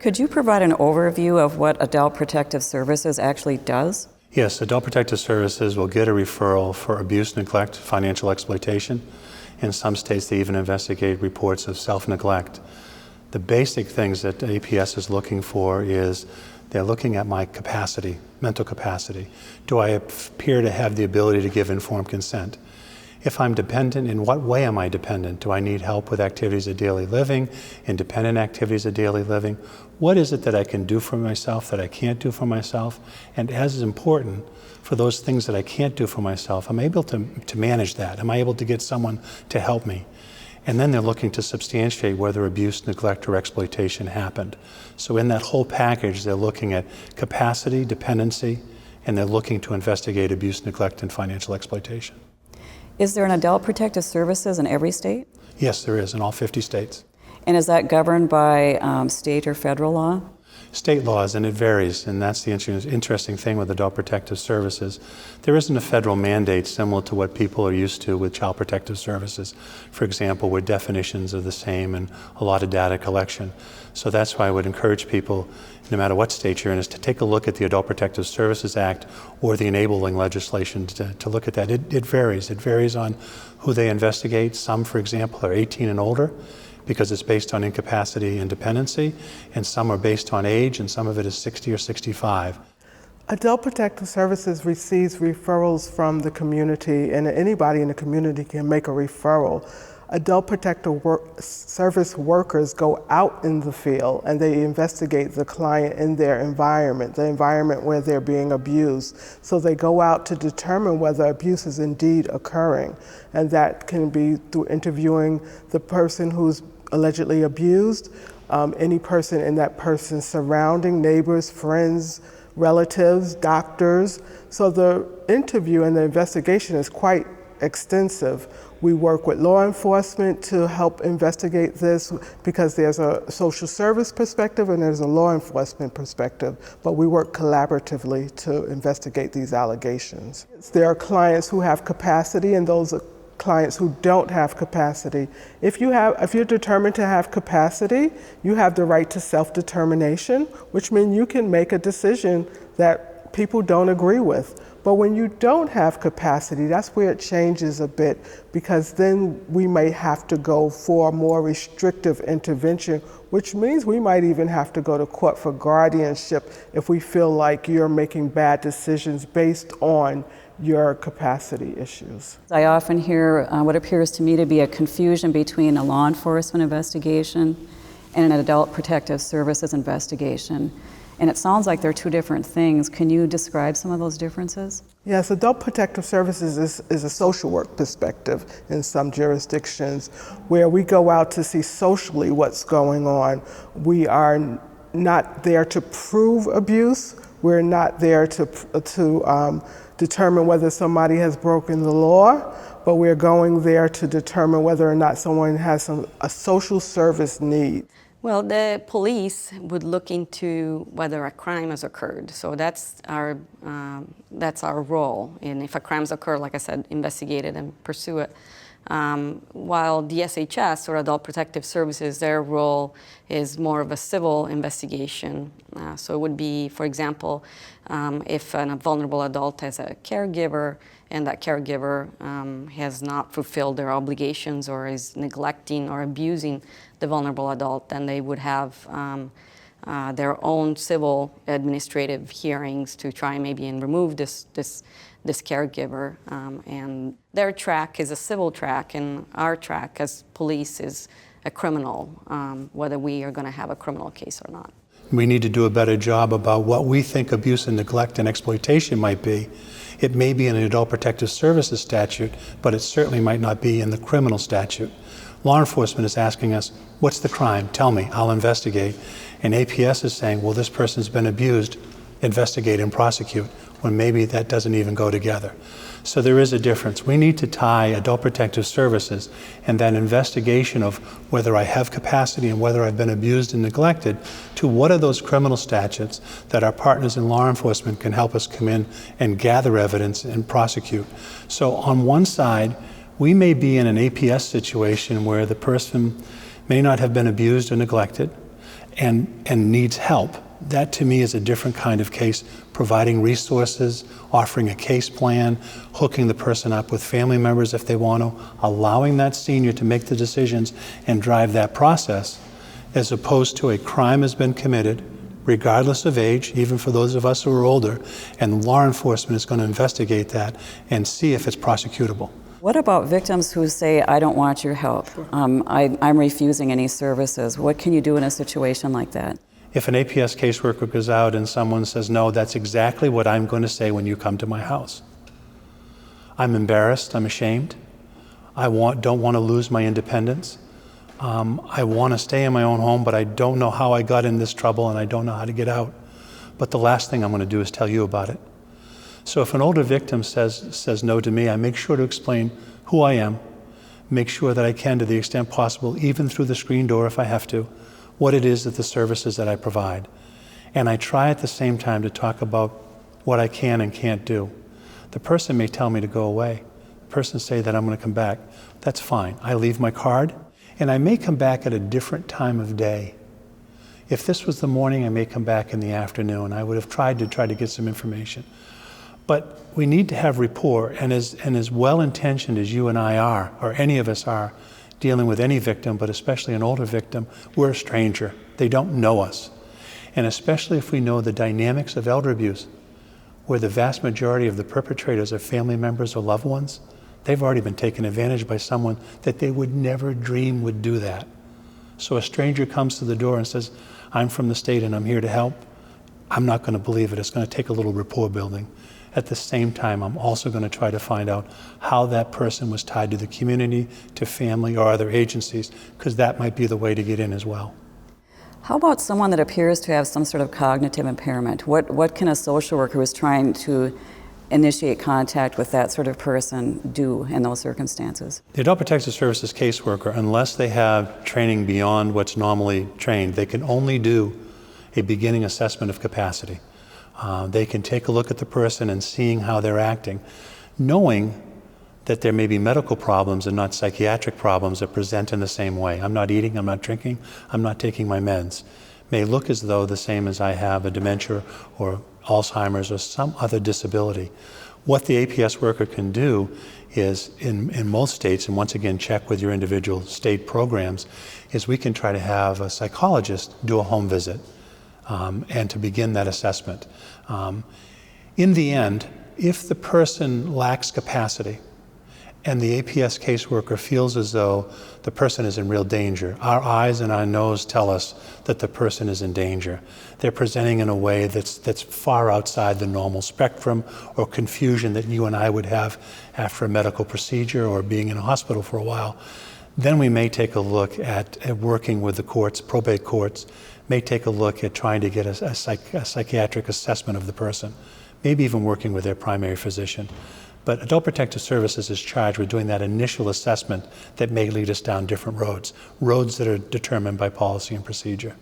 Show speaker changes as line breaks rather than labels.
Could you provide an overview of what Adult Protective Services actually does?
Yes, Adult Protective Services will get a referral for abuse, neglect, financial exploitation. In some states, they even investigate reports of self-neglect. The basic things that APS is looking for is they're looking at my capacity, mental capacity. Do I appear to have the ability to give informed consent? If I'm dependent, in what way am I dependent? Do I need help with activities of daily living, independent activities of daily living? What is it that I can do for myself that I can't do for myself? And as important, for those things that I can't do for myself, am I able to manage that? Am I able to get someone to help me? And then they're looking to substantiate whether abuse, neglect, or exploitation happened. So in that whole package, they're looking at capacity, dependency, and they're looking to investigate abuse, neglect, and financial exploitation.
Is there an Adult Protective Services in every state?
Yes, there is, in all 50 states.
And is that governed by state or federal law?
State laws, and it varies, and that's the interesting thing with Adult Protective Services. There isn't a federal mandate similar to what people are used to with Child Protective Services, for example, where definitions are the same and a lot of data collection. So that's why I would encourage people, no matter what state you're in, is to take a look at the Adult Protective Services Act or the enabling legislation to look at that. It varies. It varies on who they investigate. Some, for example, are 18 and older, because it's based on incapacity and dependency, and some are based on age, and some of it is 60 or 65.
Adult Protective Services receives referrals from the community, and anybody in the community can make a referral. Adult Protective Service workers go out in the field and they investigate the client in their environment, the environment where they're being abused. So they go out to determine whether abuse is indeed occurring, and that can be through interviewing the person who's allegedly abused, any person in that person's surrounding, neighbors, friends, relatives, doctors. So the interview and the investigation is quite extensive. We work with law enforcement to help investigate this because there's a social service perspective and there's a law enforcement perspective, but we work collaboratively to investigate these allegations. There are clients who have capacity and those are clients who don't have capacity. If you're determined to have capacity, you have the right to self-determination, which means you can make a decision that people don't agree with. But when you don't have capacity, that's where it changes a bit, because then we may have to go for a more restrictive intervention, which means we might even have to go to court for guardianship if we feel like you're making bad decisions based on your capacity issues.
I often hear what appears to me to be a confusion between a law enforcement investigation and an Adult Protective Services investigation. And it sounds like they're two different things. Can you describe some of those differences?
Yes, Adult Protective Services is a social work perspective in some jurisdictions where we go out to see socially what's going on. We are not there to prove abuse. We're not there to determine whether somebody has broken the law, but we're going there to determine whether or not someone has a social service need.
Well, the police would look into whether a crime has occurred. So that's our role. And if a crime's occurred, like I said, investigate it and pursue it. While the SHS, or Adult Protective Services, their role is more of a civil investigation. So it would be, for example, if a vulnerable adult has a caregiver and that caregiver has not fulfilled their obligations or is neglecting or abusing the vulnerable adult, then they would have their own civil administrative hearings to try maybe and remove this caregiver. And their track is a civil track, and our track as police is a criminal, whether we are going to have a criminal case or not.
We need to do a better job about what we think abuse and neglect and exploitation might be. It may be in an Adult Protective Services statute, but it certainly might not be in the criminal statute. Law enforcement is asking us, what's the crime? Tell me, I'll investigate. And APS is saying, well, this person's been abused, investigate and prosecute, when maybe that doesn't even go together. So there is a difference. We need to tie Adult Protective Services and that investigation of whether I have capacity and whether I've been abused and neglected to what are those criminal statutes that our partners in law enforcement can help us come in and gather evidence and prosecute. So on one side, we may be in an APS situation where the person may not have been abused or neglected, and needs help, that to me is a different kind of case, providing resources, offering a case plan, hooking the person up with family members if they want to, allowing that senior to make the decisions and drive that process, as opposed to a crime has been committed, regardless of age, even for those of us who are older, and law enforcement is going to investigate that and see if it's prosecutable.
What about victims who say, I don't want your help, I'm refusing any services? What can you do in a situation like that?
If an APS caseworker goes out and someone says, no, that's exactly what I'm going to say when you come to my house. I'm embarrassed, I'm ashamed, don't want to lose my independence. I want to stay in my own home, but I don't know how I got in this trouble and I don't know how to get out. But the last thing I'm going to do is tell you about it. So if an older victim says no to me, I make sure to explain who I am, make sure that I can, to the extent possible, even through the screen door if I have to, what it is that the services that I provide. And I try at the same time to talk about what I can and can't do. The person may tell me to go away. The person say that I'm going to come back. That's fine. I leave my card, and I may come back at a different time of day. If this was the morning, I may come back in the afternoon. I would have tried to get some information. But we need to have rapport, and as well-intentioned as you and I are, or any of us are, dealing with any victim, but especially an older victim, we're a stranger. They don't know us. And especially if we know the dynamics of elder abuse, where the vast majority of the perpetrators are family members or loved ones, they've already been taken advantage by someone that they would never dream would do that. So a stranger comes to the door and says, I'm from the state and I'm here to help. I'm not going to believe it. It's going to take a little rapport building. At the same time, I'm also going to try to find out how that person was tied to the community, to family, or other agencies, because that might be the way to get in as well.
How about someone that appears to have some sort of cognitive impairment? What can a social worker who is trying to initiate contact with that sort of person do in those circumstances?
The Adult Protective Services caseworker, unless they have training beyond what's normally trained, they can only do a beginning assessment of capacity. They can take a look at the person and seeing how they're acting, knowing that there may be medical problems and not psychiatric problems that present in the same way. I'm not eating, I'm not drinking, I'm not taking my meds. May look as though the same as I have a dementia or Alzheimer's or some other disability. What the APS worker can do is, in most states, and once again check with your individual state programs, is we can try to have a psychologist do a home visit. And to begin that assessment. In the end, if the person lacks capacity and the APS caseworker feels as though the person is in real danger, our eyes and our nose tell us that the person is in danger. They're presenting in a way that's far outside the normal spectrum or confusion that you and I would have after a medical procedure or being in a hospital for a while. Then we may take a look at working with the courts, probate courts, may take a look at trying to get a psychiatric assessment of the person, maybe even working with their primary physician. But Adult Protective Services is charged with doing that initial assessment that may lead us down different roads that are determined by policy and procedure.